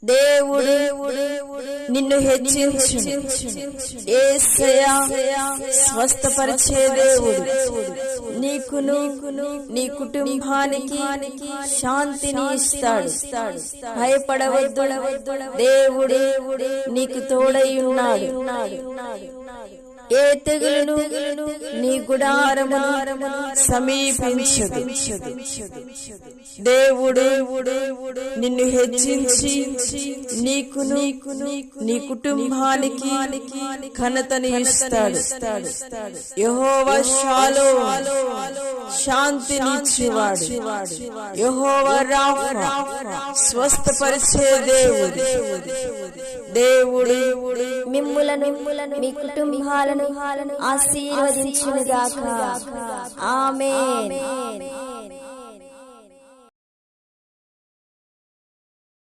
దేవుడు నిన్ను హెచ్చించును. యేసయ్యా స్వస్థపరిచే దేవుడు నీకును నీ కుటుంబానికి శాంతిని ఇస్తాడు. భయపడవద్దు, దేవుడు నీకు తోడై ఉన్నాడు. ఏ తెగులును నీ గుడారమును సమీపించదు. దేవుడు నిన్ను హెచ్చించి నీకును నీ కుటుంబానికి ఘనతని ఇస్తాడు. యెహోవా షాలోమ్ శాంతినిచ్చేవాడు. యెహోవా రాఫా స్వస్థపరిచే దేవుడు. దేవుడు మిమ్ములను మీ కుటుంబాలను ఆశీర్వదించునుగాక. ఆమేన్.